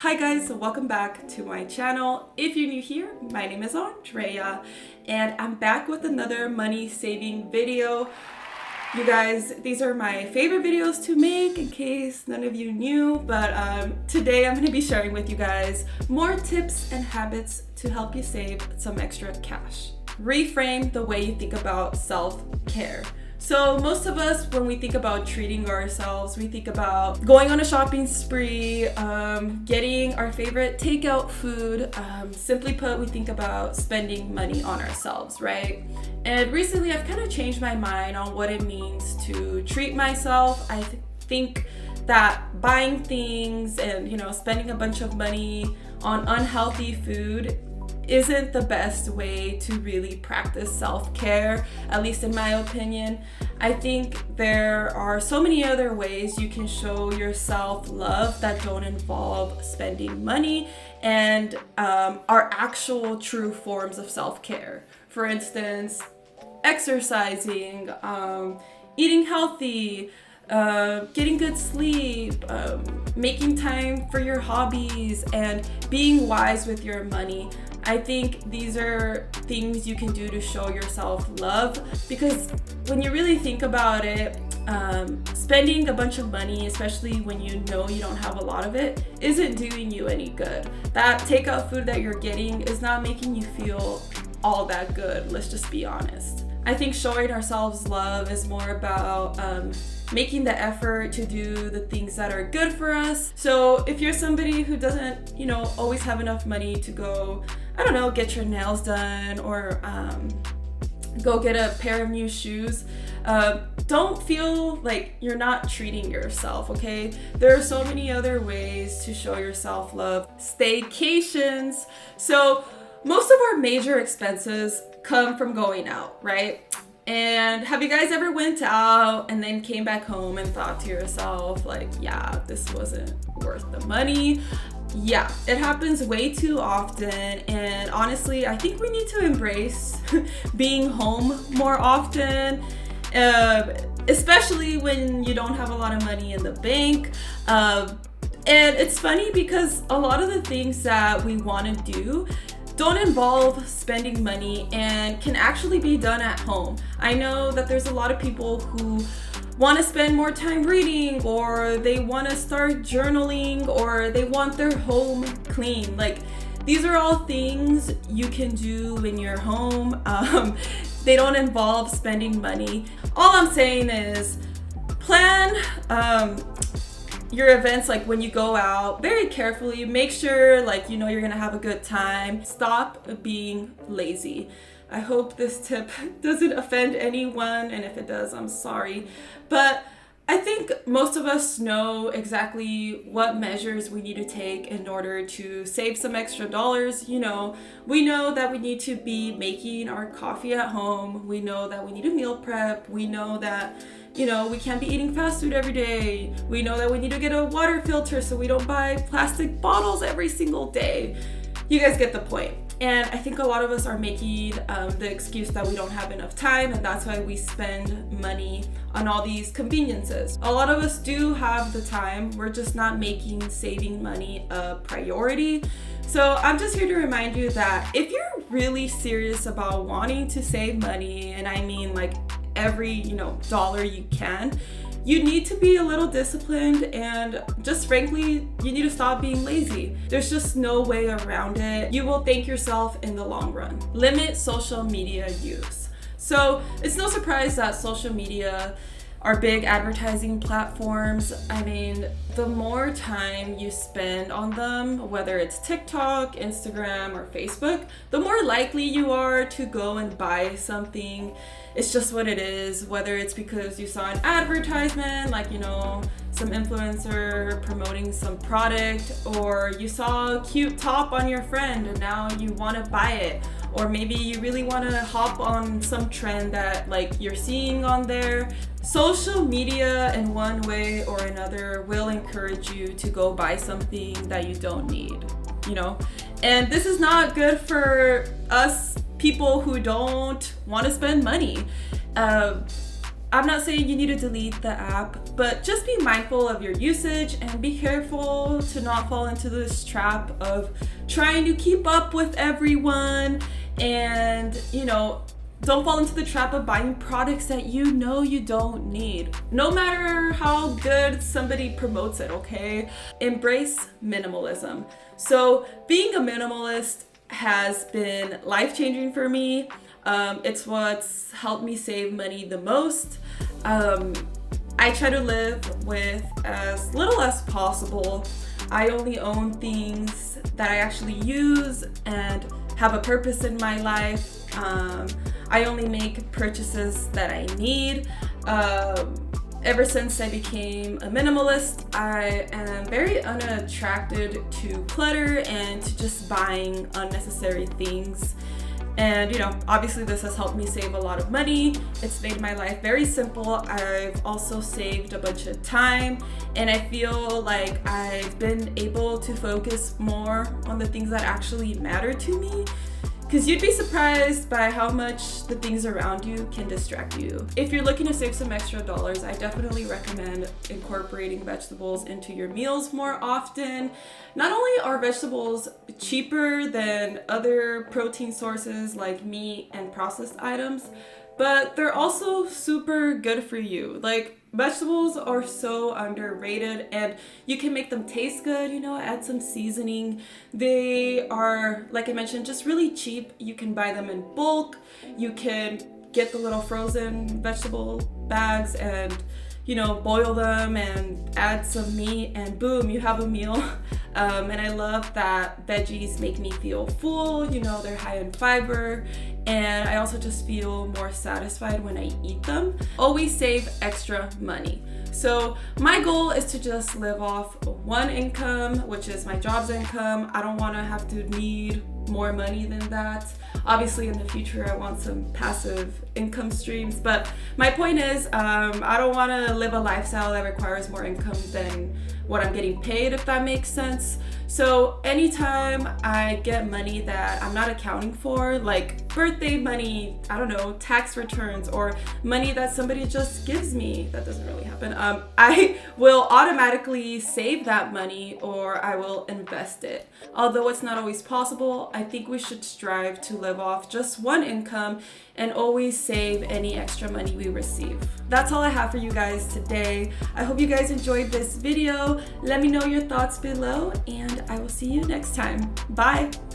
Hi guys, welcome back to my channel. If you're new here, my name is Andrea and I'm back with another money saving video. You guys, these are my favorite videos to make in case none of you knew, but today I'm going to be sharing with you guys more tips and habits to help you save some extra cash. Reframe the way you think about self-care. So most of us, when we think about treating ourselves, we think about going on a shopping spree, getting our favorite takeout food. Simply put, we think about spending money on ourselves, right? And recently I've kind of changed my mind on what it means to treat myself. I think that buying things and, spending a bunch of money on unhealthy food isn't the best way to really practice self-care, at least in my opinion. I think there are so many other ways you can show yourself love that don't involve spending money and are actual true forms of self-care. For instance, exercising, eating healthy, getting good sleep, making time for your hobbies, and being wise with your money. I think these are things you can do to show yourself love, because when you really think about it, spending a bunch of money, especially when you know you don't have a lot of it, isn't doing you any good. That takeout food that you're getting is not making you feel all that good, let's just be honest. I think showing ourselves love is more about making the effort to do the things that are good for us. So if you're somebody who doesn't, always have enough money to go, get your nails done or go get a pair of new shoes, don't feel like you're not treating yourself, okay? There are so many other ways to show yourself love. Staycations. So most of our major expenses come from going out, right? And have you guys ever went out and then came back home and thought to yourself, like, yeah, this wasn't worth the money? Yeah, it happens way too often. And honestly, I think we need to embrace being home more often, especially when you don't have a lot of money in the bank. And it's funny because a lot of the things that we want to do don't involve spending money and can actually be done at home. I know that there's a lot of people who want to spend more time reading, or they want to start journaling, or they want their home clean. Like, these are all things you can do in your home. They don't involve spending money. All I'm saying is plan your events, like when you go out, very carefully. Make sure you're gonna have a good time. Stop being lazy. I hope this tip doesn't offend anyone, and if it does, I'm sorry. But I think most of us know exactly what measures we need to take in order to save some extra dollars. We know that we need to be making our coffee at home. We know that we need to meal prep. We know that we can't be eating fast food every day. We know that we need to get a water filter so we don't buy plastic bottles every single day. You guys get the point. And I think a lot of us are making the excuse that we don't have enough time, and that's why we spend money on all these conveniences. A lot of us do have the time, we're just not making saving money a priority. So I'm just here to remind you that if you're really serious about wanting to save money, and I mean every dollar you can, you need to be a little disciplined, and just frankly, you need to stop being lazy. There's just no way around it. You will thank yourself in the long run. Limit social media use. So it's no surprise that social media are big advertising platforms. I mean, the more time you spend on them, whether it's TikTok, Instagram, or Facebook, the more likely you are to go and buy something. It's just what it is, whether it's because you saw an advertisement, some influencer promoting some product, or you saw a cute top on your friend and now you want to buy it, or maybe you really want to hop on some trend that you're seeing on there. Social media in one way or another will encourage you to go buy something that you don't need, and this is not good for us people who don't want to spend money. I'm not saying you need to delete the app, but just be mindful of your usage and be careful to not fall into this trap of trying to keep up with everyone, and don't fall into the trap of buying products that you know you don't need, no matter how good somebody promotes it, okay? Embrace minimalism. So being a minimalist has been life-changing for me. It's what's helped me save money the most. I try to live with as little as possible. I only own things that I actually use and have a purpose in my life. I only make purchases that I need. Ever since I became a minimalist, I am very unattracted to clutter and to just buying unnecessary things. And obviously this has helped me save a lot of money. It's made my life very simple. I've also saved a bunch of time, and I feel like I've been able to focus more on the things that actually matter to me. Because you'd be surprised by how much the things around you can distract you. If you're looking to save some extra dollars, I definitely recommend incorporating vegetables into your meals more often. Not only are vegetables cheaper than other protein sources like meat and processed items, but they're also super good for you. Like, vegetables are so underrated, and you can make them taste good, add some seasoning. They are, like I mentioned, just really cheap. You can buy them in bulk. You can get the little frozen vegetable bags and boil them and add some meat, and boom, you have a meal. And I love that veggies make me feel full. They're high in fiber, and I also just feel more satisfied when I eat them. Always save extra money. So my goal is to just live off one income, which is my job's income. I don't want to have to need more money than that. Obviously in the future I want some passive income streams, but my point is I don't want to live a lifestyle that requires more income than what I'm getting paid, if that makes sense. So anytime I get money that I'm not accounting for, like birthday money, I don't know, tax returns, or money that somebody just gives me, that doesn't really happen, I will automatically save that money, or I will invest it. Although it's not always possible, I think we should strive to live off just one income and always save any extra money we receive. That's all I have for you guys today. I hope you guys enjoyed this video. Let me know your thoughts below, and I will see you next time. Bye!